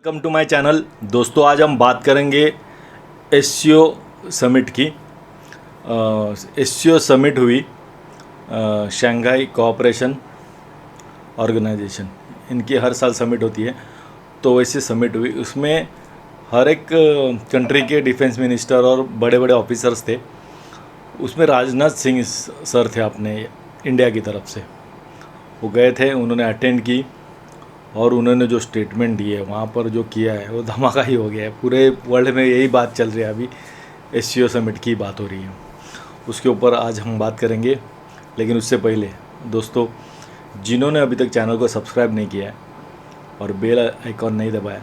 Welcome to my channel. दोस्तों, आज हम बात करेंगे एससीओ समिट की। एससीओ समिट हुई शंघाई कोऑपरेशन ऑर्गेनाइजेशन, इनकी हर साल समिट होती है। तो वैसे समिट हुई, उसमें हर एक कंट्री के डिफेंस मिनिस्टर और बड़े बड़े ऑफिसर्स थे। उसमें राजनाथ सिंह सर थे अपने इंडिया की तरफ से। वो गए थे, उन्होंने अटेंड की और उन्होंने जो स्टेटमेंट दी है वहाँ पर जो किया है वो धमाका ही हो गया है। पूरे वर्ल्ड में यही बात चल रही है, अभी एससीओ समिट की बात हो रही है, उसके ऊपर आज हम बात करेंगे। लेकिन उससे पहले दोस्तों, जिन्होंने अभी तक चैनल को सब्सक्राइब नहीं किया है और बेल आइकॉन नहीं दबाया,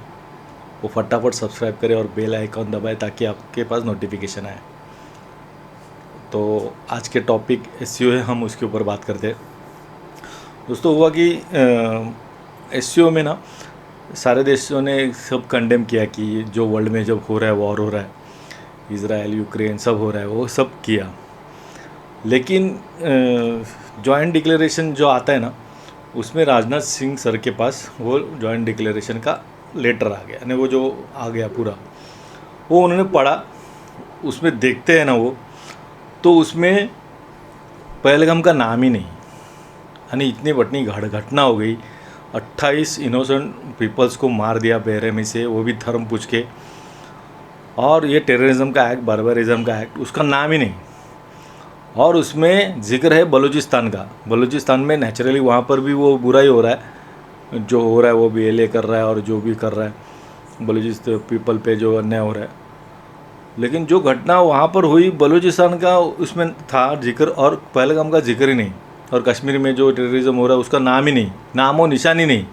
वो फटाफट सब्सक्राइब करें और बेल आइकॉन दबाएं ताकि आपके पास नोटिफिकेशन आए। तो आज के टॉपिक एससीओ है, हम उसके ऊपर बात करते हैं। दोस्तों, हुआ कि एससीओ में ना सारे देशों ने सब कंडेम किया कि जो वर्ल्ड में जब हो रहा है, वॉर हो रहा है, इज़राइल यूक्रेन सब हो रहा है, वो सब किया। लेकिन जॉइंट डिक्लेरेशन जो आता है ना, उसमें राजनाथ सिंह सर के पास वो जॉइंट डिक्लेरेशन का लेटर आ गया, यानी वो जो आ गया पूरा, वो उन्होंने पढ़ा। उसमें देखते हैं ना वो, तो उसमें पहलगाम का नाम ही नहीं, यानी इतनी बड़ी घटना हो गई। 28 इनोसेंट पीपल्स को मार दिया बेरहमी से, वो भी धर्म पूछ के। और ये टेररिज्म का एक्ट, बार्बरिज्म का एक्ट, उसका नाम ही नहीं। और उसमें जिक्र है बलूचिस्तान का। बलूचिस्तान में नेचुरली वहाँ पर भी वो बुरा ही हो रहा है, जो हो रहा है वो भी एलए कर रहा है और जो भी कर रहा है बलूचिस्तान पीपल पे जो अन्याय हो रहा है। लेकिन जो घटना वहाँ पर हुई बलूचिस्तान का, उसमें था जिक्र, और पहलगाम का जिक्र ही नहीं। और कश्मीर में जो टेररिज्म हो रहा है उसका नाम ही नहीं, नाम और निशान ही नहीं।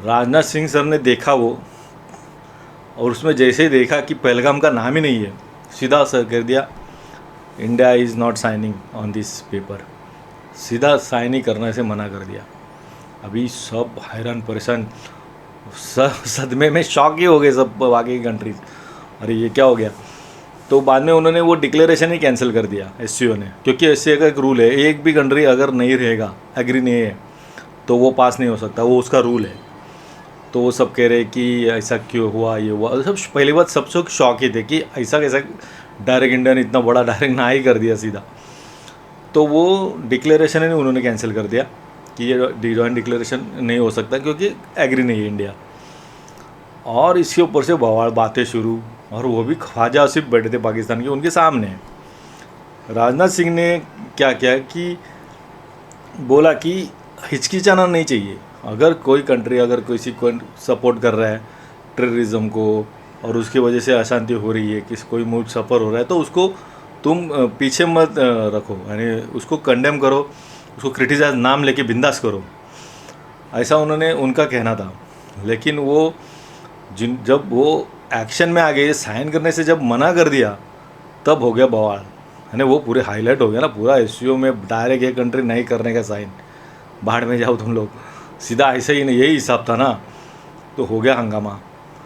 राजनाथ सिंह सर ने देखा वो, और उसमें जैसे ही देखा कि पहलगाम का नाम ही नहीं है, सीधा सर कर दिया, India is not signing on this paper. सीधा साइन ही करने से मना कर दिया। अभी सब हैरान परेशान, सदमे में शॉक ही हो गए सब बाकी कंट्रीज, अरे ये क्या हो गया। तो बाद में उन्होंने वो डिक्लेरेशन ही कैंसिल कर दिया एससीओ ने, क्योंकि एससीओ का एक रूल है, एक भी कंट्री अगर नहीं रहेगा, एग्री नहीं है, तो वो पास नहीं हो सकता, वो उसका रूल है। तो वो सब कह रहे कि ऐसा क्यों हुआ, ये हुआ। सब पहली बात सब लोग शौक ही थे कि ऐसा कैसा डायरेक्ट इंडिया ने इतना बड़ा डायरेक्ट ना ही कर दिया सीधा। तो वो डिक्लेरेशन ही उन्होंने कैंसिल कर दिया कि ये जॉइंट डिक्लेरेशन नहीं हो सकता, क्योंकि एग्री नहीं है इंडिया। और इसके ऊपर से बवाल बातें शुरू, और वो भी ख्वाजा आसिफ बैठे थे पाकिस्तान के, उनके सामने राजनाथ सिंह ने क्या किया कि बोला कि हिचकिचाना नहीं चाहिए। अगर कोई कंट्री अगर किसी को सपोर्ट कर रहा है टेररिज्म को, और उसकी वजह से अशांति हो रही है, किसी कोई मुल्क सफ़र हो रहा है, तो उसको तुम पीछे मत रखो, यानी उसको कंडेम करो, उसको क्रिटिसाइज नाम लेके बिंदास करो, ऐसा उन्होंने उनका कहना था। लेकिन वो जब वो एक्शन में आ गए, साइन करने से जब मना कर दिया, तब हो गया बवाल, यानी वो पूरे हाईलाइट हो गया ना पूरा एससीओ में, डायरेक्ट ये कंट्री नहीं करने का साइन, बाहर में जाओ तुम लोग, सीधा ऐसे ही नहीं, यही हिसाब था ना। तो हो गया हंगामा।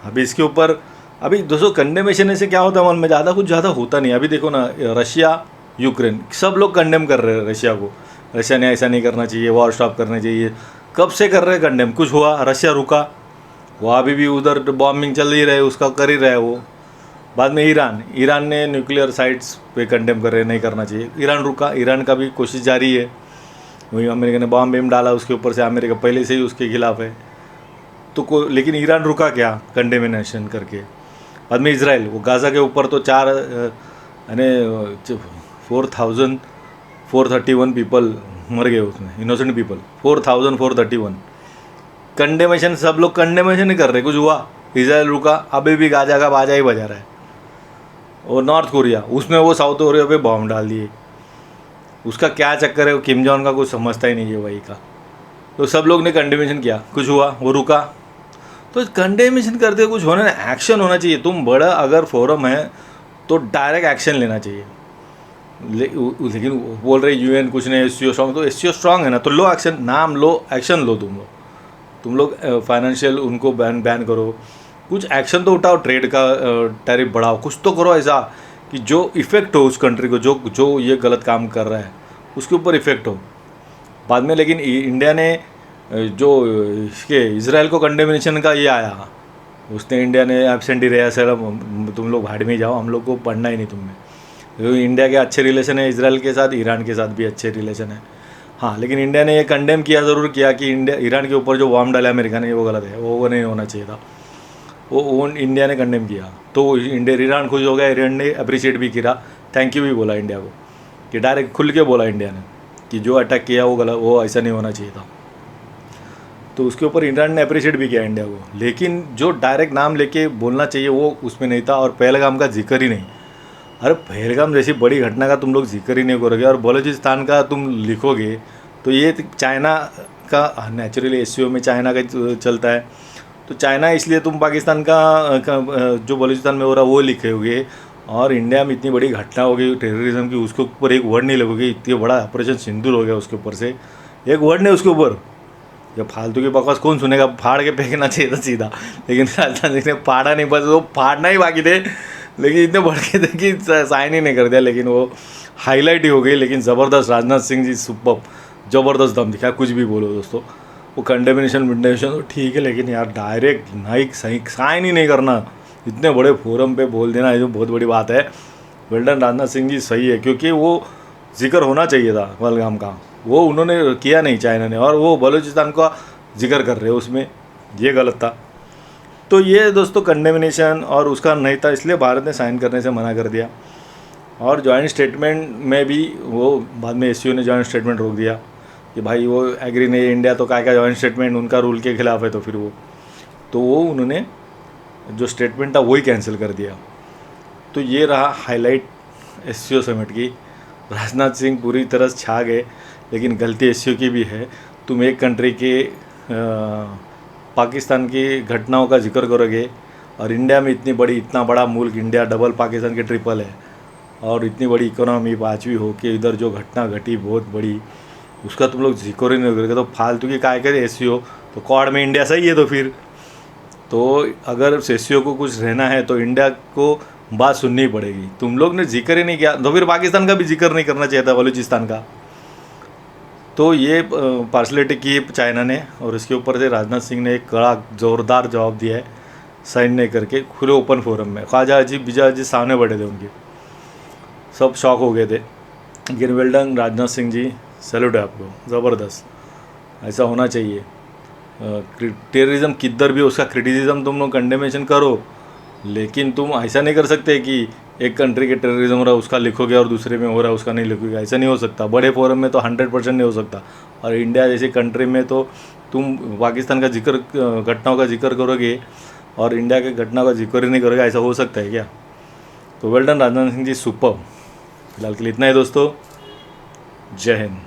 अभी इसके ऊपर अभी दोस्तों कंडेमेशन से क्या होता है मन में, ज़्यादा होता नहीं। अभी देखो ना, रशिया यूक्रेन सब लोग कंडेम कर रहे हैं रशिया को, रशिया ने ऐसा नहीं करना चाहिए, वॉर स्टॉप करना चाहिए, कब से कर रहे हैं कंडेम। कुछ हुआ, रशिया रुका, वो अभी भी उधर बॉम्बिंग चल ही रहे, उसका कर ही रहे वो। बाद में ईरान ने न्यूक्लियर साइट्स पे कंडेम कर रहे, नहीं करना चाहिए, ईरान रुका, ईरान का भी कोशिश जारी है। वही अमेरिका ने बॉम्ब बेम डाला उसके ऊपर से, अमेरिका पहले से ही उसके खिलाफ है। तो लेकिन ईरान रुका क्या कंडेमिनेशन करके। बाद में इजराइल, वो गाज़ा के ऊपर तो 4,431 पीपल मर गए उसमें, इनोसेंट पीपल 4,431। कंडेमेशन, सब लोग कंडेमेशन ही कर रहे, कुछ हुआ, इजराइल रुका, अभी भी गाजा का बाजा ही बजा रहा है। और नॉर्थ कोरिया, उसमें वो साउथ कोरिया पे बॉम्ब डाल दिए, उसका क्या चक्कर है, वो किम जॉन का कुछ समझता ही नहीं है वही का। तो सब लोग ने कंडेमेशन किया, कुछ हुआ, वो रुका। तो कंडेमेशन करते कुछ होने ना, एक्शन होना चाहिए। तुम बड़ा अगर फोरम है तो डायरेक्ट एक्शन लेना चाहिए। लेकिन बोल रहे यूएन कुछ नहीं, एससीओ स्ट्रांग, तो एससीओ स्ट्रांग है ना, तो लो एक्शन, नाम लो, एक्शन लो। तुम लोग फाइनेंशियल उनको बैन करो, कुछ एक्शन तो उठाओ, ट्रेड का टैरिफ बढ़ाओ, कुछ तो करो ऐसा कि जो इफ़ेक्ट हो उस कंट्री को, जो ये गलत काम कर रहा है उसके ऊपर इफ़ेक्ट हो बाद में। लेकिन इंडिया ने जो इसके इजराइल को कंडेमिनेशन का ये आया उसने इंडिया ने एब्सेंट ही रहा सर, तुम लोग भाड़ में जाओ, हम लोग को पढ़ना ही नहीं तुम में। क्योंकि इंडिया के अच्छे रिलेशन है इसराइल के साथ, ईरान के साथ भी अच्छे रिलेशन है। हाँ, लेकिन इंडिया ने ये कंडेम किया ज़रूर किया कि इंडिया ईरान के ऊपर जो बॉम्ब डाला अमेरिका ने, वो गलत है, वो नहीं होना चाहिए था। वो इंडिया ने कंडेम किया, तो इंडिया ईरान खुश हो गया, ईरान ने अप्रिशिएट भी किया, थैंक यू भी बोला इंडिया को, कि डायरेक्ट खुल के बोला इंडिया ने कि जो अटैक किया वो गलत, वो ऐसा नहीं होना चाहिए था। तो उसके ऊपर ईरान ने अप्रिशिएट भी किया इंडिया को। लेकिन जो डायरेक्ट नाम लेके बोलना चाहिए वो उसमें नहीं था, और पहलगाम का जिक्र ही नहीं। अरे पहलगाम जैसी बड़ी घटना का तुम लोग जिक्र ही नहीं करोगे, और बलूचिस्तान का तुम लिखोगे तो ये चाइना का, नेचुरली एससीओ में चाइना का चलता है, तो चाइना इसलिए तुम पाकिस्तान का जो बलूचिस्तान में हो रहा है वो लिखोगे, और इंडिया में इतनी बड़ी घटना हो गई टेररिज्म की, उसके ऊपर एक वर्ड नहीं लगोगे। इतनी बड़ा ऑपरेशन सिंदूर हो गया, उसके ऊपर से एक वर्ड नहीं उसके ऊपर। जब फालतू की बकवास कौन सुनेगा, फाड़ के फेंकना चाहिए था सीधा। लेकिन राजनाथ सिंह ने फाड़ा नहीं, बस वो फाड़ना ही बाकी थे, लेकिन इतने भड़के थे कि साइन ही नहीं कर दिया, लेकिन वो हाईलाइट ही हो गई। लेकिन ज़बरदस्त, राजनाथ सिंह जी सुपर, ज़बरदस्त दम दिखा, कुछ भी बोलो दोस्तों। वो कंडेमिनेशन विंडेशन तो ठीक है, लेकिन यार डायरेक्ट नहीं, सही साइन ही नहीं करना, इतने बड़े फोरम पे बोल देना, ये तो बहुत बड़ी बात है। वेल्डन राजनाथ सिंह जी, सही है, क्योंकि वो जिक्र होना चाहिए था पहलगाम का, वो उन्होंने किया नहीं चाइना ने, और वो बलूचिस्तान का जिक्र कर रहे हो उसमें, ये गलत था। तो ये दोस्तों कंडेमिनेशन और उसका नहीं था, इसलिए भारत ने साइन करने से मना कर दिया। और जॉइंट स्टेटमेंट में भी वो बाद में एससीओ ने जॉइंट स्टेटमेंट रोक दिया कि भाई वो एग्री नहीं है इंडिया, तो क्या जॉइंट स्टेटमेंट, उनका रूल के खिलाफ है, तो फिर वो उन्होंने जो स्टेटमेंट था वही कैंसिल कर दिया। तो ये रहा हाईलाइट एससीओ समिट की। राजनाथ सिंह पूरी तरह छा गए, लेकिन गलती एससीओ की भी है। तुम एक कंट्री के पाकिस्तान की घटनाओं का जिक्र करोगे, और इंडिया में इतना बड़ा मुल्क इंडिया, डबल पाकिस्तान के ट्रिपल है, और इतनी बड़ी इकोनॉमी, 5वीं हो के इधर जो घटना घटी बहुत बड़ी, उसका तुम लोग जिक्र ही नहीं करोगे, तो फालतू की काय करे एससीओ। तो क्वाड में इंडिया सही है, तो फिर तो अगर एससीओ को कुछ रहना है तो इंडिया को बात सुननी पड़ेगी। तुम लोग ने जिक्र ही नहीं किया, तो फिर पाकिस्तान का भी जिक्र नहीं करना चाहिए था, बलूचिस्तान का। तो ये पार्शलिटी की चाइना ने, और इसके ऊपर से राजनाथ सिंह ने एक कड़ा ज़ोरदार जवाब दिया है, साइन नहीं करके खुले ओपन फोरम में। ख्वाजा अजीब बिजा अजीब सामने बैठे थे उनके, सब शॉक हो गए थे। लेकिन well done Rajnath Singh ji, salute है आपको, ज़बरदस्त, ऐसा होना चाहिए। टेररिज्म किधर भी उसका क्रिटिसिज्म तुम लोग कंडेमेशन करो, लेकिन तुम ऐसा नहीं कर सकते कि एक कंट्री के टेररिज्म हो रहा है उसका लिखोगे और दूसरे में हो रहा है उसका नहीं लिखोगे, ऐसा नहीं हो सकता। बड़े फोरम में तो 100% नहीं हो सकता, और इंडिया जैसी कंट्री में तो तुम पाकिस्तान का जिक्र, घटनाओं का जिक्र करोगे और इंडिया के घटना का जिक्र ही नहीं करोगे, ऐसा हो सकता है क्या? तो well done Rajnath Singh ji, super. फिलहाल के लिए इतना ही दोस्तों, जय हिंद।